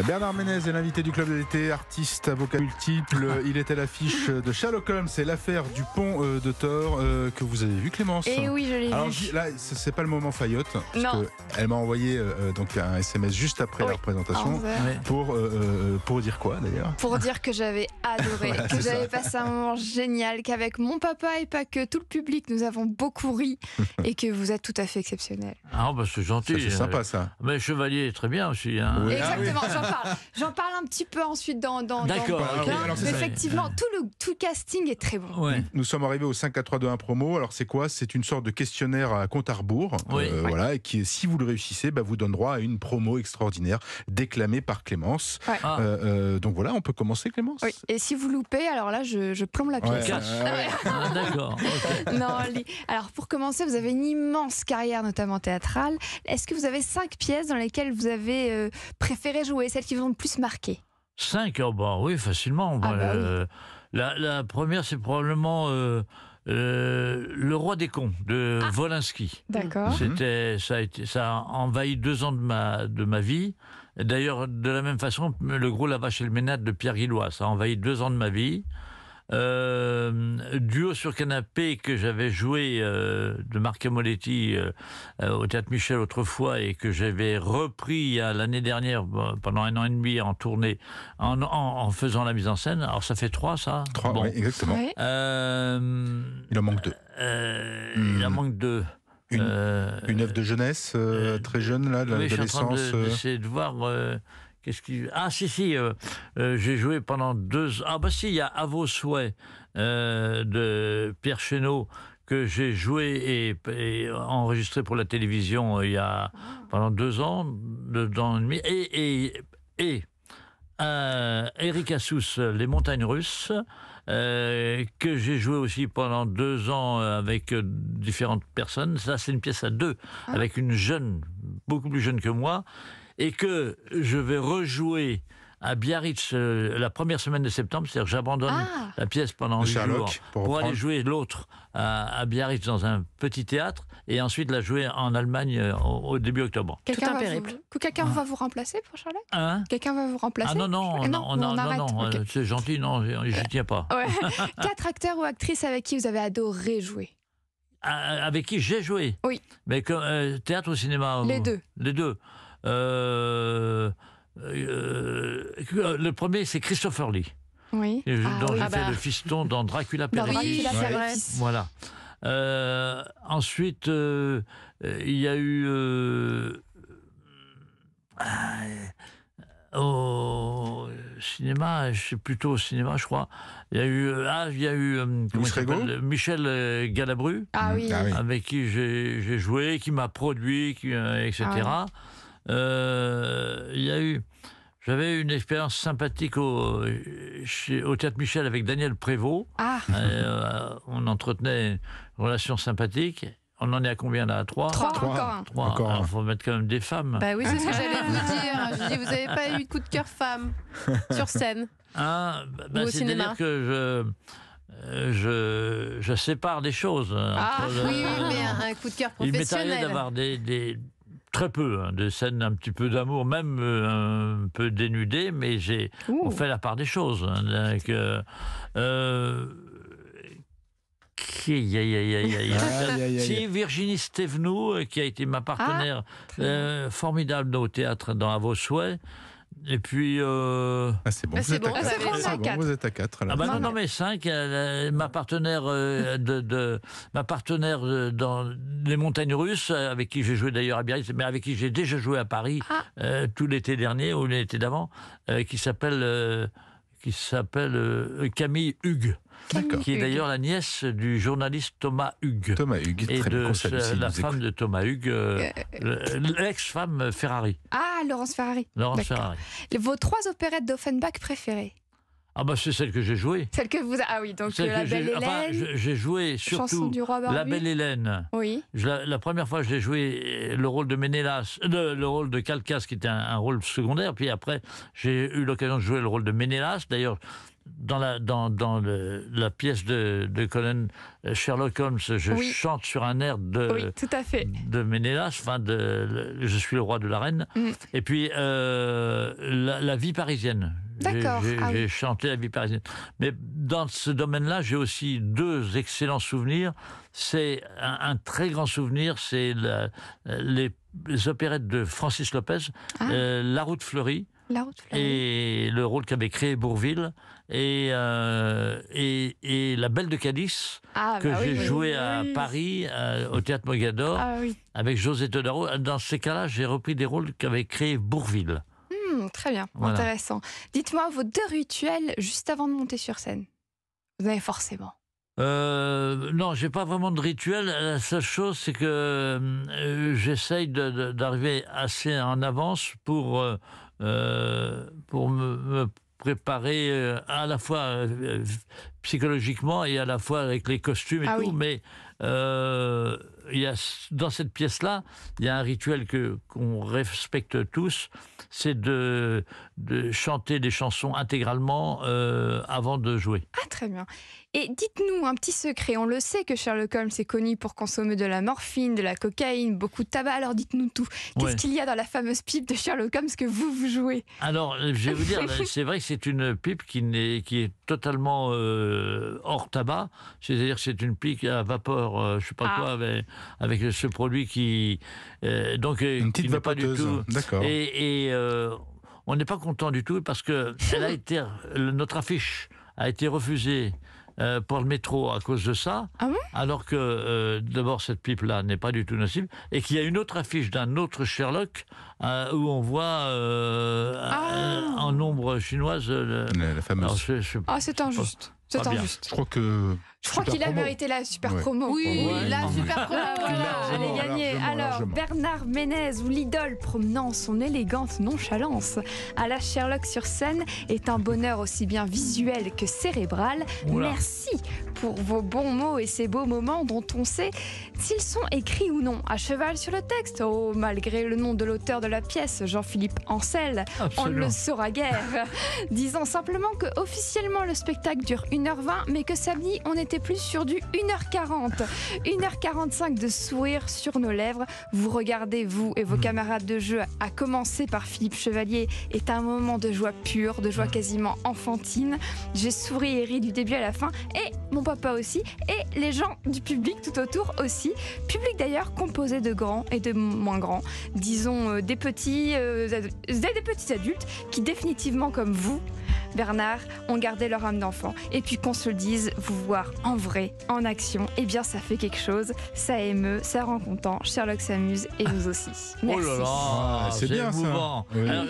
Bernard Ménez est l'invité du Club de l'été, artiste, avocat multiple. Il est à l'affiche de Sherlock Holmes, c'est l'affaire du pont de Thor que vous avez vu, Clémence. Et oui, je l'ai vu. Alors là, c'est pas le moment faillotte. Non. Elle m'a envoyé donc un SMS juste après la représentation pour dire quoi d'ailleurs. Pour dire que j'avais adoré, Voilà, que c'est j'avais ça. passé un moment génial, qu'avec mon papa et pas que tout le public, nous avons beaucoup ri et que vous êtes tout à fait exceptionnel. Ah, bah c'est gentil. Ça, c'est sympa ça. Mais Chevalier est très bien aussi. Hein. Oui. Exactement, j'en parle un petit peu ensuite dans D'accord, le ok. bouquin. Alors, c'est Mais ça. effectivement, tout le casting est très bon. Ouais. Nous sommes arrivés au 5 4 3 2 1 promo. Alors c'est quoi? C'est une sorte de questionnaire à compte à rebours. Oui. Voilà, et qui, si vous le réussissez, vous donne droit à une promo extraordinaire déclamée par Clémence. Ouais. Ah. Donc voilà, on peut commencer, Clémence. Oui. Et si vous loupez, alors là, je plombe la pièce. Ouais, hein. ouais. Ah, d'accord. ok. Non, alors pour commencer, vous avez une immense carrière, notamment théâtrale. Est-ce que vous avez 5 pièces dans lesquelles vous avez préféré jouer, celles qui vous ont le plus marqué? 5, oh bah oui, facilement. Ah bah oui. La première, c'est probablement Le Roi des cons de Wolinski. D'accord. Ça a envahi 2 ans de ma vie. D'ailleurs, de la même façon, Le Gros, la Vache et le Ménade de Pierre Guillois, ça a envahi 2 ans de ma vie. Duo sur canapé que j'avais joué de Marc Moletti au Théâtre Michel autrefois et que j'avais repris l'année dernière pendant 1 an et demi en tournée en faisant la mise en scène. Alors ça fait 3 ça 3, bon. oui, exactement. Ouais. Il en manque 2. Il en manque 2. Une œuvre de jeunesse, très jeune, là, de Oui, je suis en train l'adolescence. d'essayer de voir. Qu'est-ce qui... Ah, si, j'ai joué pendant 2 ans. Ah, bah si, il y a À vos souhaits de Pierre Chénaud que j'ai joué et enregistré pour la télévision il y a pendant 2 ans, 2 ans et demi. Et Eric Assous, Les Montagnes Russes, que j'ai joué aussi pendant 2 ans avec différentes personnes. Ça, c'est une pièce à 2, avec une jeune, beaucoup plus jeune que moi, et que je vais rejouer à Biarritz la première semaine de septembre. C'est-à-dire que j'abandonne la pièce pendant 8 jours pour aller jouer l'autre à Biarritz dans un petit théâtre et ensuite la jouer en Allemagne au début octobre. Quelqu'un un périple. va vous remplacer pour Charlotte? Hein? Quelqu'un va vous remplacer? Ah non, on arrête. Ok. c'est gentil, non, j'y tiens pas. Ouais. 4 acteurs ou actrices avec qui vous avez adoré jouer? Avec qui j'ai joué? Oui. Mais théâtre ou cinéma? Les deux. Les deux. Le premier, c'est Christopher Lee, Oui. dont j'ai fait bah. le fiston dans Dracula Dans Pérez. Dracula c'est Pérez. vrai. Voilà. Ensuite, il y a eu au cinéma, c'est plutôt au cinéma, je crois. Il y a eu comment il s'appelle, Michel Galabru, Ah oui. Ah oui. avec qui j'ai joué, qui m'a produit, etc. J'avais eu une expérience sympathique au Théâtre Michel avec Daniel Prévost. Ah, On entretenait une relation sympathique. On en est à combien là? 3 3, Trois. encore un. 3. Encore un. Il faut mettre quand même des femmes. Bah oui, c'est ce que j'allais vous dire. Je dis, vous n'avez pas eu de coup de cœur femme sur scène. Hein, Ou au c'est-à-dire cinéma. que je sépare des choses. Ah entre oui, mais un coup de cœur Il m'est arrivé professionnel. d'avoir très peu, des scènes un petit peu d'amour, même un peu dénudées, mais on fait la part des choses. Hein, donc, si Virginie Stévenou, qui a été ma partenaire formidable au théâtre dans À vos souhaits, et puis C'est bon, Bah, vous c'est êtes à bon, 4. ça fait on est à quatre. Vous êtes à 4. ah bah non, mais 5, ma partenaire ma partenaire dans Les Montagnes Russes, avec qui j'ai joué d'ailleurs à Biarritz, mais avec qui j'ai déjà joué à Paris tout l'été dernier ou l'été d'avant, qui s'appelle Camille Hugues, qui est d'ailleurs la nièce du journaliste Thomas Hugues. Thomas Hugues, Et très bien. la femme de Thomas Hugues, l'ex-femme Ferrari. Ah, Laurence Ferrari. Laurence D'accord. Ferrari. Vos 3 opérettes d'Offenbach préférées? Ah bah c'est celle que j'ai jouée. Celle que vous... Ah oui, donc Celle La que Belle Hélène, j'ai joué Chanson surtout du roi barbu. La Belle Hélène. Oui. La première fois, j'ai joué le rôle de Ménélas, le rôle de Calcas, qui était un rôle secondaire. Puis après, j'ai eu l'occasion de jouer le rôle de Ménélas. D'ailleurs, dans la pièce de Conan, Sherlock Holmes, je Oui. chante sur un air Oui, tout à fait. de Ménélas, Je suis le roi de la reine. Mm. Et puis, la vie parisienne. D'accord, ah oui. J'ai chanté la vie parisienne. Mais dans ce domaine-là, j'ai aussi 2 excellents souvenirs. C'est un très grand souvenir, c'est les opérettes de Francis Lopez, Ah. La Route fleurie, La route fleurie. et le rôle qu'avait créé Bourvil, et La Belle de Cadiz, Ah, que bah j'ai oui, joué oui, à oui. Paris, au Théâtre Mogador, Ah oui. avec José Todaro. Dans ces cas-là, j'ai repris des rôles qu'avait créé Bourvil. Très bien, Voilà. intéressant. Dites-moi vos 2 rituels juste avant de monter sur scène. Vous avez forcément. Non, j'ai pas vraiment de rituel. La seule chose, c'est que j'essaye d'arriver assez en avance pour me préparer à la fois psychologiquement et à la fois avec les costumes et Ah tout. oui. Mais dans cette pièce-là, il y a un rituel qu'on respecte tous, c'est de chanter des chansons intégralement avant de jouer. Ah, très bien. Et dites-nous un petit secret. On le sait que Sherlock Holmes est connu pour consommer de la morphine, de la cocaïne, beaucoup de tabac. Alors dites-nous tout. Qu'est-ce Ouais. qu'il y a dans la fameuse pipe de Sherlock Holmes que vous jouez? Alors, je vais vous dire, c'est vrai que c'est une pipe qui est totalement hors tabac. C'est-à-dire que c'est une pipe à vapeur, je sais pas Ah. quoi, avec ce produit qui Une petite qui n'est pas du vapoteuse. tout. D'accord. Et on n'est pas content du tout parce que notre affiche a été refusée pour le métro à cause de ça, Ah bon? alors que d'abord cette pipe-là n'est pas du tout nocive, et qu'il y a une autre affiche d'un autre Sherlock où on voit en ombre chinoise. La fameuse. Alors, Ah, c'est injuste. C'est Pas bien. injuste. Je crois que. Je crois super qu'il a promo. mérité la super Ouais. promo. Oui, Ouais. la super promo. Ah, voilà, elle est Largement, gagnée. largement, Alors, largement. Bernard Ménez, ou l'idole promenant son élégante nonchalance à la Sherlock sur scène, est un bonheur aussi bien visuel que cérébral. Oula. Merci pour vos bons mots et ces beaux moments dont on sait s'ils sont écrits ou non à cheval sur le texte. Oh, malgré le nom de l'auteur de la pièce, Jean-Philippe Ancel, on ne Absolument. le saura guère. Disons simplement que officiellement le spectacle dure 1h20, mais que samedi on était plus sur du 1h40. 1h45 de sourire sur nos lèvres. Vous regardez, vous et vos camarades de jeu, à commencer par Philippe Chevalier, est un moment de joie pure, de joie quasiment enfantine. J'ai souri et ri du début à la fin, et mon papa aussi, et les gens du public tout autour aussi. Public d'ailleurs composé de grands et de moins grands. Disons des petits adultes qui définitivement comme vous, Bernard, ont gardé leur âme d'enfant. Et puis qu'on se le dise, vous voir en vrai, en action, eh bien ça fait quelque chose, ça émeut, ça rend content. Sherlock s'amuse et nous aussi. Oh Merci. là là, Ah, c'est bien, ça. émouvant. Oui. Alors,